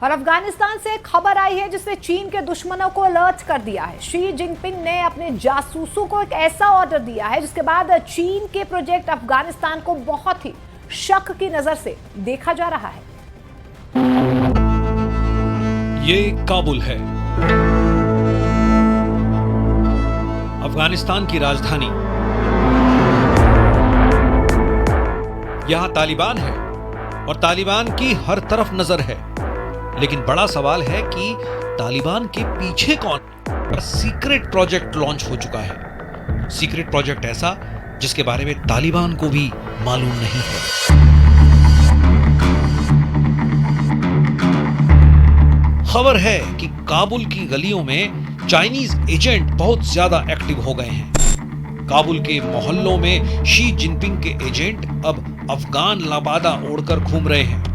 और अफगानिस्तान से खबर आई है जिसने चीन के दुश्मनों को अलर्ट कर दिया है। शी जिनपिंग ने अपने जासूसों को एक ऐसा ऑर्डर दिया है जिसके बाद चीन के प्रोजेक्ट अफगानिस्तान को बहुत ही शक की नजर से देखा जा रहा है। ये काबुल है, अफगानिस्तान की राजधानी। यहां तालिबान है और तालिबान की हर तरफ नजर है, लेकिन बड़ा सवाल है कि तालिबान के पीछे कौन। सीक्रेट प्रोजेक्ट लॉन्च हो चुका है, सीक्रेट प्रोजेक्ट ऐसा जिसके बारे में तालिबान को भी मालूम नहीं है। खबर है कि काबुल की गलियों में चाइनीज एजेंट बहुत ज्यादा एक्टिव हो गए हैं। काबुल के मोहल्लों में शी जिनपिंग के एजेंट अब अफगान लबादा ओढ़कर घूम रहे हैं।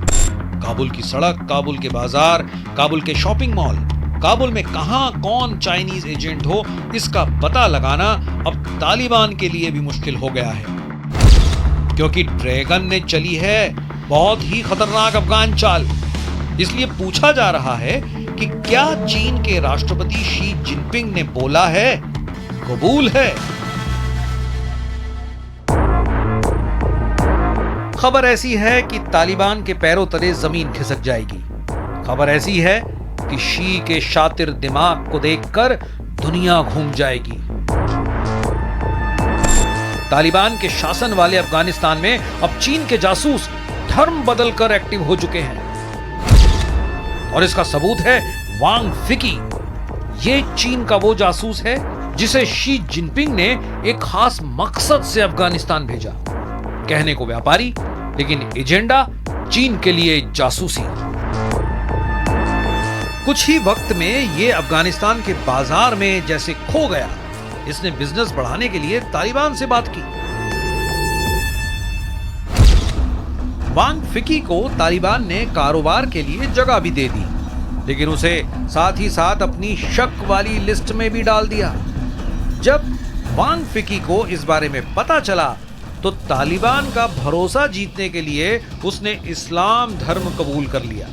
काबुल की सड़क, काबुल के बाजार, काबुल के शॉपिंग मॉल, काबुल में कहां कौन चाइनीज एजेंट हो इसका पता लगाना अब तालिबान के लिए भी मुश्किल हो गया है, क्योंकि ड्रैगन ने चली है बहुत ही खतरनाक अफगान चाल। इसलिए पूछा जा रहा है कि क्या चीन के राष्ट्रपति शी जिनपिंग ने बोला है कबूल है। खबर ऐसी है कि तालिबान के पैरों तले जमीन खिसक जाएगी। खबर ऐसी है कि शी के शातिर दिमाग को देखकर दुनिया घूम जाएगी। तालिबान के शासन वाले अफगानिस्तान में अब चीन के जासूस धर्म बदलकर एक्टिव हो चुके हैं, और इसका सबूत है वांग फिकी। ये चीन का वो जासूस है जिसे शी जिनपिंग ने एक खास मकसद से अफगानिस्तान भेजा। कहने को व्यापारी, लेकिन एजेंडा चीन के लिए जासूसी। कुछ ही वक्त में ये अफगानिस्तान के बाजार में जैसे खो गया। इसने बिजनेस बढ़ाने के लिए तालिबान से बात की। वांग फिकी को तालिबान ने कारोबार के लिए जगह भी दे दी, लेकिन उसे साथ ही साथ अपनी शक वाली लिस्ट में भी डाल दिया। जब वांग फिकी को इस बारे में पता चला तो तालिबान का भरोसा जीतने के लिए उसने इस्लाम धर्म कबूल कर लिया।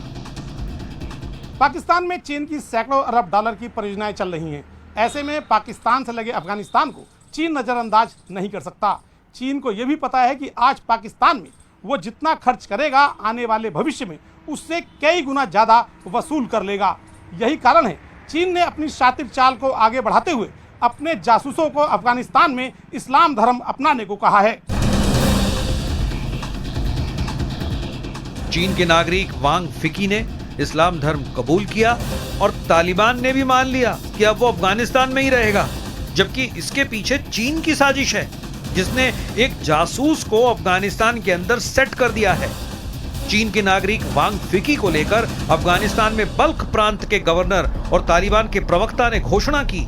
पाकिस्तान में चीन की सैकड़ों अरब डॉलर की परियोजनाएं चल रही हैं। ऐसे में पाकिस्तान से लगे अफगानिस्तान को चीन नजरअंदाज नहीं कर सकता। चीन को यह भी पता है कि आज पाकिस्तान में वो जितना खर्च करेगा आने वाले भविष्य में उससे कई गुना ज्यादा वसूल कर लेगा। यही कारण है चीन ने अपनी शातिर चाल को आगे बढ़ाते हुए अपने जासूसों को अफगानिस्तान में इस्लाम धर्म अपनाने को कहा है। चीन के नागरिक वांग फिकी ने इस्लाम धर्म कबूल किया और तालिबान ने भी मान लिया कि अब वो अफगानिस्तान में ही रहेगा, जबकि इसके पीछे चीन की साजिश है जिसने एक जासूस को अफगानिस्तान के अंदर सेट कर दिया है। चीन के नागरिक वांग फिकी को लेकर अफगानिस्तान में बल्ख प्रांत के गवर्नर और तालिबान के प्रवक्ता ने घोषणा की।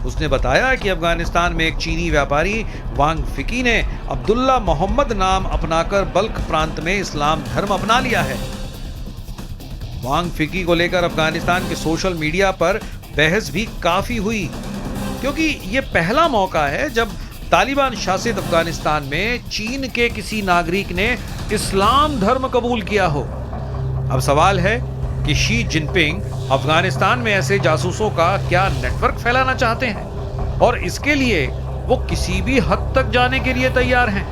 उसने बताया कि अफगानिस्तान में एक चीनी व्यापारी वांग फिकी ने अब्दुल्ला मोहम्मद नाम अपनाकर बल्ख प्रांत में इस्लाम धर्म अपना लिया है। वांग फिकी को लेकर अफगानिस्तान के सोशल मीडिया पर बहस भी काफी हुई, क्योंकि यह पहला मौका है जब तालिबान शासित अफगानिस्तान में चीन के किसी नागरिक ने इस्लाम धर्म कबूल किया हो। अब सवाल है कि शी जिनपिंग अफगानिस्तान में ऐसे जासूसों का क्या नेटवर्क फैलाना चाहते हैं, और इसके लिए वो किसी भी हद तक जाने के लिए तैयार हैं।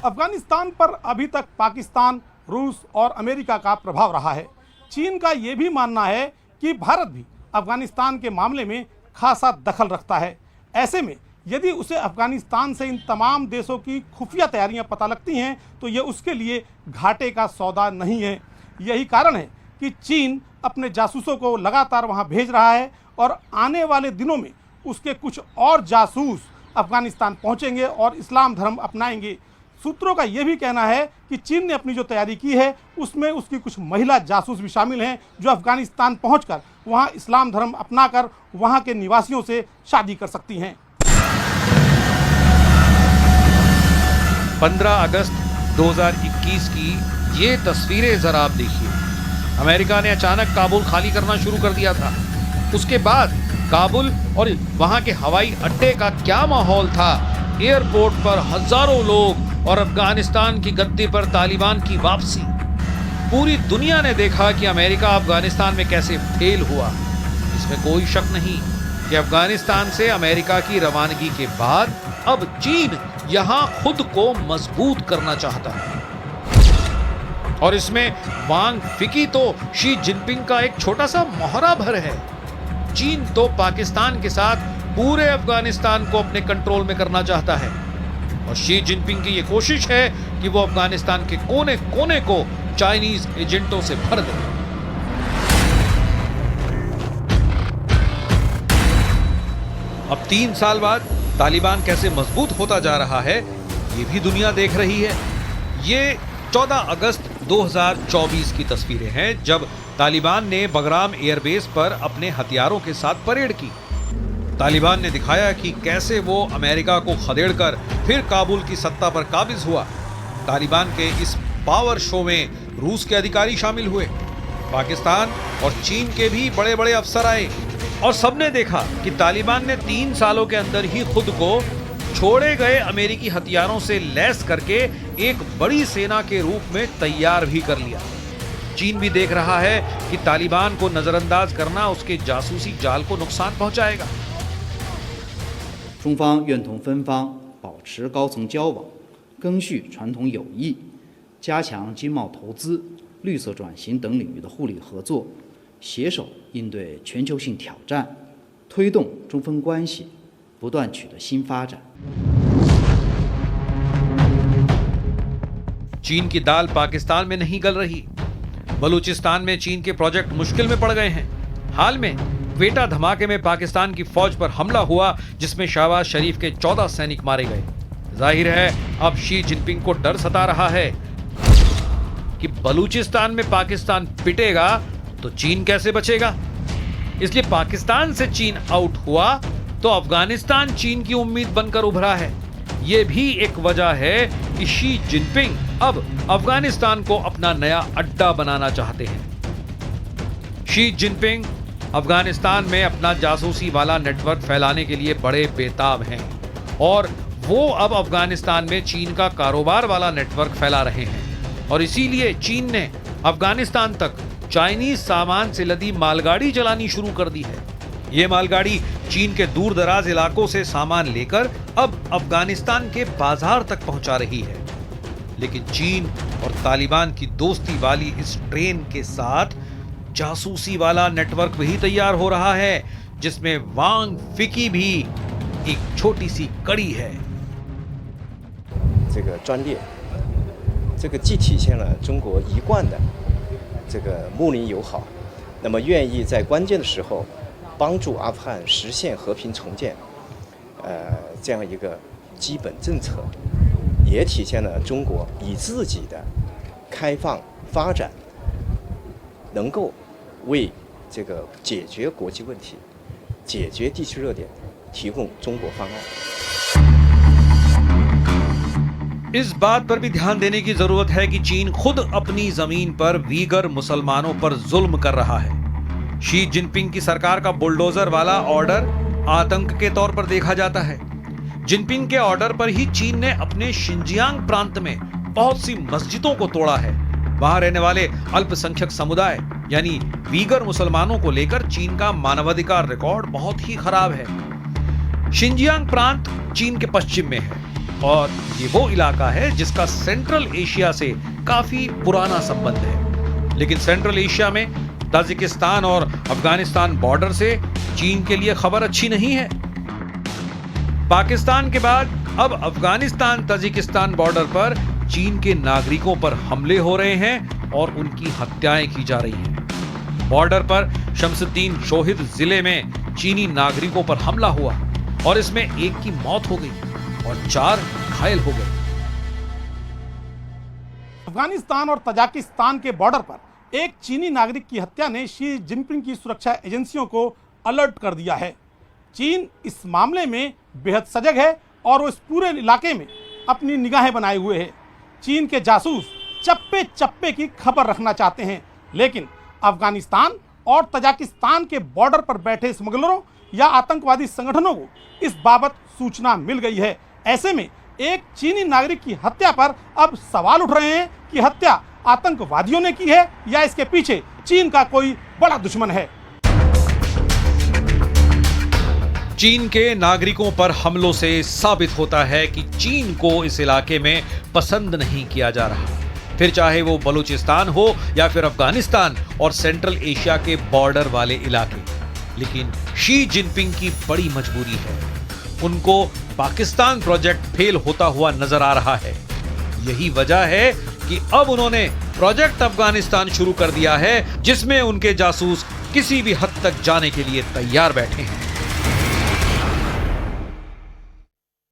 अफगानिस्तान पर अभी तक पाकिस्तान, रूस और अमेरिका का प्रभाव रहा है। चीन का यह भी मानना है कि भारत भी अफगानिस्तान के मामले में खासा दखल रखता है। ऐसे में यदि उसे अफगानिस्तान से इन तमाम देशों की खुफिया तैयारियां पता लगती हैं तो यह उसके लिए घाटे का सौदा नहीं है। यही कारण है कि चीन अपने जासूसों को लगातार वहां भेज रहा है, और आने वाले दिनों में उसके कुछ और जासूस अफगानिस्तान पहुंचेंगे और इस्लाम धर्म अपनाएंगे। सूत्रों का यह भी कहना है कि चीन ने अपनी जो तैयारी की है उसमें उसकी कुछ महिला जासूस भी शामिल हैं जो अफगानिस्तान पहुंचकर वहां इस्लाम धर्म अपनाकर वहां के निवासियों से शादी कर सकती हैं। 15 अगस्त 2021 की ये तस्वीरें जरा आप देखिए। अमेरिका ने अचानक काबुल खाली करना शुरू कर दिया था। उसके बाद काबुल और वहां के हवाई अड्डे का क्या माहौल था। एयरपोर्ट पर हजारों लोग और अफगानिस्तान की गद्दी पर तालिबान की वापसी। पूरी दुनिया ने देखा कि अमेरिका अफगानिस्तान में कैसे फेल हुआ। इसमें कोई शक नहीं कि अफगानिस्तान से अमेरिका की रवानगी के बाद अब चीन यहां खुद को मजबूत करना चाहता है। और इसमें वांग फिकी तो शी जिनपिंग का एक छोटा सा मोहरा भर है। चीन तो पाकिस्तान के साथ पूरे अफगानिस्तान को अपने कंट्रोल में करना चाहता है और शी जिनपिंग की यह कोशिश है कि वो अफगानिस्तान के कोने कोने को चाइनीज एजेंटों से भर दे। अब 3 साल बाद तालिबान कैसे मजबूत होता जा रहा है ये भी दुनिया देख रही है। ये 14 अगस्त 2024 की तस्वीरें हैं जब तालिबान ने बगराम एयरबेस पर अपने हथियारों के साथ परेड की। तालिबान ने दिखाया कि कैसे वो अमेरिका को खदेड़कर फिर काबुल की सत्ता पर काबिज हुआ। तालिबान के इस पावर शो में रूस के अधिकारी शामिल हुए, पाकिस्तान और चीन के भी बड़े बड़े अफसर आए और सबने देखा कि तालिबान ने 3 सालों के अंदर ही खुद को छोड़े गए अमेरिकी हथियारों से लैस करके एक बड़ी सेना के रूप में तैयार भी कर लिया। चीन भी देख रहा है कि तालिबान को नजरअंदाज करना उसके जासूसी जाल को नुकसान पहुंचाएगा। 中方愿同芬方保持高层交往，赓续传统友谊，加强经贸投资、绿色转型等领域的互利合作，携手应对全球性挑战，推动中芬关系不断取得新发展。 चीन की दाल पाकिस्तान में नहीं गल रही। बलूचिस्तान में चीन के प्रोजेक्ट मुश्किल में पड़ गए हैं। हाल में क्वेटा धमाके में पाकिस्तान की फौज पर हमला हुआ जिसमें शहबाज शरीफ के 14 सैनिक मारे गए। जाहिर है अब शी जिनपिंग को डर सता रहा है कि बलूचिस्तान में पाकिस्तान पिटेगा तो चीन कैसे बचेगा। इसलिए पाकिस्तान से चीन आउट हुआ तो अफगानिस्तान चीन की उम्मीद बनकर उभरा है। यह भी एक वजह है कि शी जिनपिंग अब अफगानिस्तान को अपना नया अड्डा बनाना चाहते हैं। शी जिनपिंग अफगानिस्तान में अपना जासूसी वाला नेटवर्क फैलाने के लिए बड़े बेताब हैं और वो अब अफगानिस्तान में चीन का कारोबार वाला नेटवर्क फैला रहे हैं और इसीलिए चीन ने अफगानिस्तान तक चाइनीज सामान से लदी मालगाड़ी चलानी शुरू कर दी है। ये मालगाड़ी चीन के दूर दराज इलाकों से सामान लेकर अब अफगानिस्तान के बाजार तक पहुंचा रही है। लेकिन चीन और तालिबान की दोस्ती वाली इस ट्रेन के साथ जासूसी वाला नेटवर्क भी तैयार हो रहा है जिसमें वांग फिकी भी एक छोटी सी कड़ी है। 这个专列，这个既体现了中国一贯的这个睦邻友好，那么愿意在关键的时候帮助阿富汗实现和平重建，这样一个基本政策，也体现了中国以自己的开放发展，能够为这个解决国际问题、解决地区热点提供中国方案。 इस बात पर भी ध्यान देने की जरूरत है कि चीन खुद अपनी जमीन पर वीगर मुसलमानों पर जुल्म कर रहा है। शी जिनपिंग की सरकार का बुलडोजर वाला ऑर्डर आतंक के तौर पर देखा जाता है। जिनपिंग के ऑर्डर पर ही चीन ने अपने शिनजियांग प्रांत में बहुत सी मस्जिदों को तोड़ा है। वहां रहने वाले अल्पसंख्यक समुदाय यानी वीगर मुसलमानों को लेकर चीन का मानवाधिकार रिकॉर्ड बहुत ही खराब है। शिनजियांग प्रांत चीन के पश्चिम में है और ये वो इलाका है जिसका सेंट्रल एशिया से काफी पुराना संबंध है। लेकिन सेंट्रल एशिया में ताजिकिस्तान और अफगानिस्तान बॉर्डर से चीन के लिए खबर अच्छी नहीं है। पाकिस्तान के बाद अब अफगानिस्तान ताजिकिस्तान बॉर्डर पर चीन के नागरिकों पर हमले हो रहे हैं और उनकी हत्याएं की जा रही हैं। बॉर्डर पर शमसुद्दीन शोहिद जिले में चीनी नागरिकों पर हमला हुआ और इसमें एक की मौत हो गई और 4 घायल हो गए। अफगानिस्तान और तजाकिस्तान के बॉर्डर पर एक चीनी नागरिक की हत्या ने शी जिनपिंग की सुरक्षा एजेंसियों को अलर्ट कर दिया है। चीन इस मामले में बेहद सजग है और वो इस पूरे इलाके में अपनी निगाहें बनाए हुए है। चीन के जासूस चप्पे चप्पे की खबर रखना चाहते हैं, लेकिन अफगानिस्तान और तजाकिस्तान के बॉर्डर पर बैठे स्मगलरों या आतंकवादी संगठनों को इस बाबत सूचना मिल गई है। ऐसे में एक चीनी नागरिक की हत्या पर अब सवाल उठ रहे हैं कि हत्या आतंकवादियों ने की है या इसके पीछे चीन का कोई बड़ा दुश्मन है। चीन के नागरिकों पर हमलों से साबित होता है कि चीन को इस इलाके में पसंद नहीं किया जा रहा, फिर चाहे वो बलूचिस्तान हो या फिर अफगानिस्तान और सेंट्रल एशिया के बॉर्डर वाले इलाके। लेकिन शी जिनपिंग की बड़ी मजबूरी है, उनको पाकिस्तान प्रोजेक्ट फेल होता हुआ नजर आ रहा है। यही वजह है कि अब उन्होंने प्रोजेक्ट अफगानिस्तान शुरू कर दिया है, जिसमें उनके जासूस किसी भी हद तक जाने के लिए तैयार बैठे हैं।